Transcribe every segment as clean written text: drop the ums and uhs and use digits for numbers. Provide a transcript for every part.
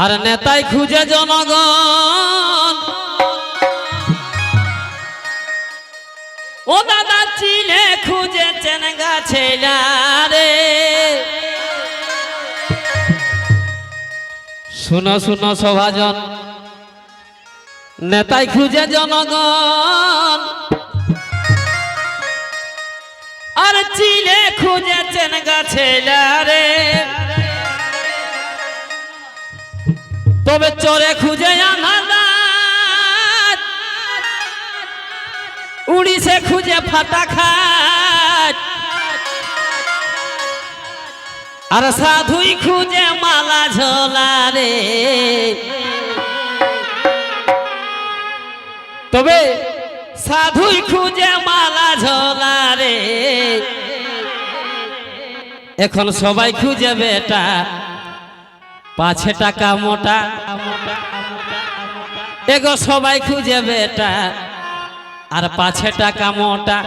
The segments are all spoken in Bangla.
আর নেতাই খুঁজে জনগণ ও দাদা চিলে খুঁজে চেনগা ছেলা রে শুনো শুনো সভাজন নেতাই খুঁজে জনগণ আর চিলে খুঁজে চেনগা ছেলা রে তবে চোরে খুঁজে আনাদাত উড়িষে খুঁজে ফাটা খাট আর সাধুই খুঁজে মালা ঝোলা রে তবে সাধুই খুঁজে মালা ঝোলা রে এখন সবাই খুঁজে বেটা 5 টাকা মোটা এগো সবাই খুঁজে বেটা আর 5 টাকা মোটা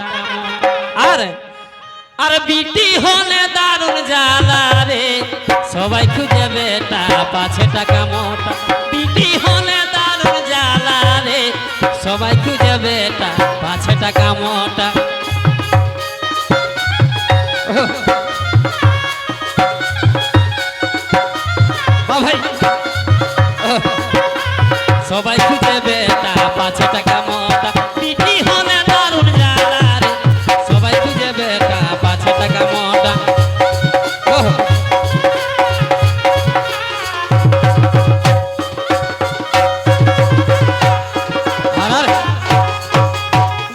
আর বিটি হলে দারুণ জ্বালা রে সবাই খুঁজে বেটা 5 টাকা মোটা বিটি হলে দারুণ জ্বালা রে সবাই খুঁজে বেটা 5 টাকা মোটা ভাই সবাই খুঁজে বেটা 5 টাকা মোটা বিটি হলে দারুণ জ্বালা রে সবাই খুঁজে বেটা 5 টাকা মোটা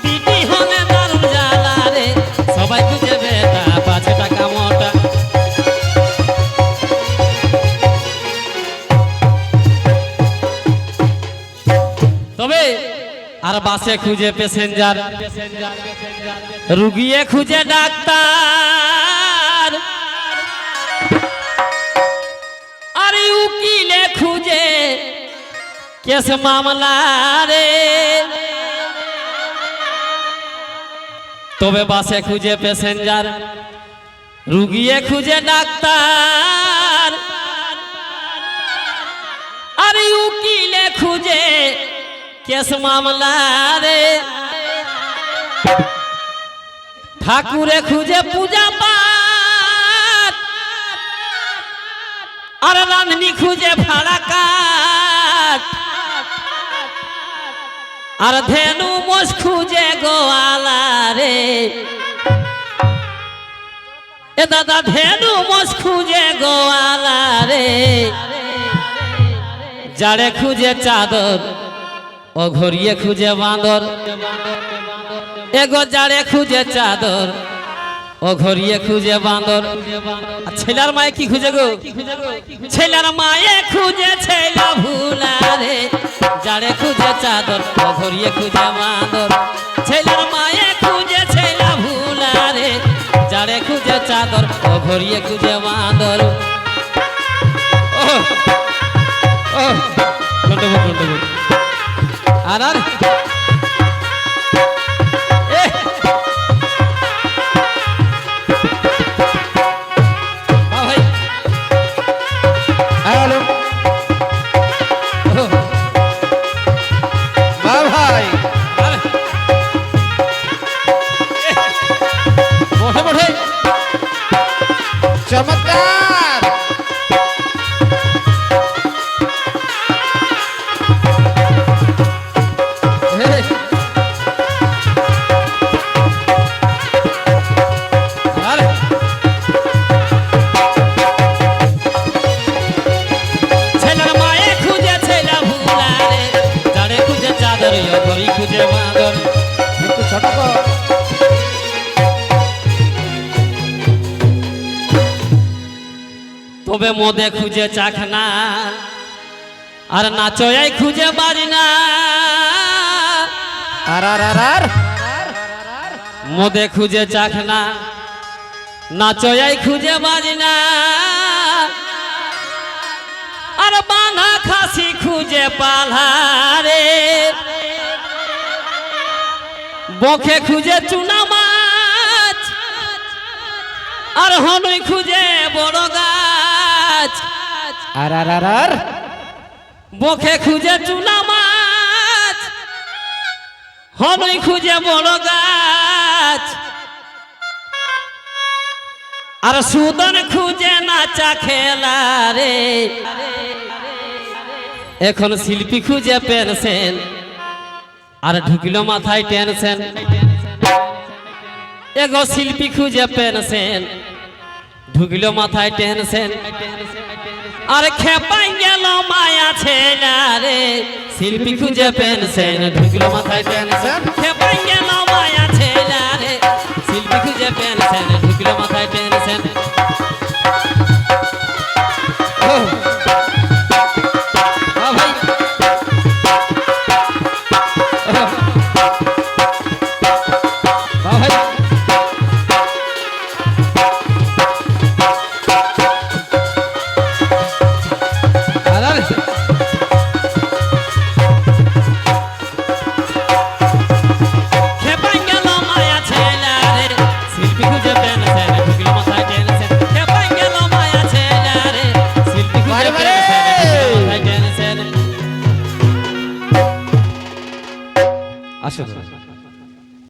বিটি হলে দারুণ জ্বালা রে সবাই খুঁজে বেটা 5 টাকা মোটা তবে আর বাসে খুঁজে প্যাসেঞ্জার রুগিয়ে খুঁজে ডাক্তার আর উকিলে খুঁজে কেস মামলা রে তবে বাসে খুঁজে প্যাসেঞ্জার রুগিয়ে খুঁজে ডাক্তার আর উকিলে খুঁজে কেস মামলা রে ঠাকুরে খুঁজে পূজা পাঠ আর রাঁধনি খুঁজে ভাড়া কাঠ আর ধেনু মোষ খুঁজে গোয়ালা রে এ দাদা ধেনু মোষ খুঁজে গোয়ালা রে জাড়ে খুঁজে চাদর ও ঘরিয়ে খুঁজে বাঁদর এগো জাড়ে খুঁজে চাদর ও ঘরিয়ে খুঁজে বাঁদর ছেলার মায়ে কি খুঁজে গো ছেলার মায়ে খুঁজে ছেলা ভুলা রে জাড়ে খুঁজে চাদর ও ঘরিয়ে খুঁজে বাঁদর ছেলার মায়ে খুঁজে ছেলা ভুলা রে জাড়ে খুঁজে চাদর ও ঘরিয়ে খুঁজে বাঁদর ও আর ভাই হ্যালো ভাই বসে বসে চমৎকার তবে মদে খুঁজে চাখনা আর নাচয়াই খুঁজে বাজনা মদে খুঁজে চাখনা নাচয়াই খুঁজে বাজনা আর বাঁধা খাসি খুঁজে পালারে বখে খুঁজে চুনা মাছ আর হনুই খুঁজে বড় গাছ আর বখে খুঁজে চুনা মাছ হনই খুঁজে বড় গাছ আর সুদন খুঁজে নাচা খেলা রে এখন শিল্পী খুঁজে পেনশন আর ঢুকিল মাথায় টেনশন এগো শিল্পী খুঁজে পেনশন ঢুকিল মাথায় টেনশন আর খেপাই গেল মায়া ছেলা রে শিল্পী খুঁজে পেনশন ঢুকিল মাথায় টেনশন খেপাই গেল মায়া ছেলা রে শিল্পী খুঁজে পেনশন ঢুকিল মাথায় টেনশন আসো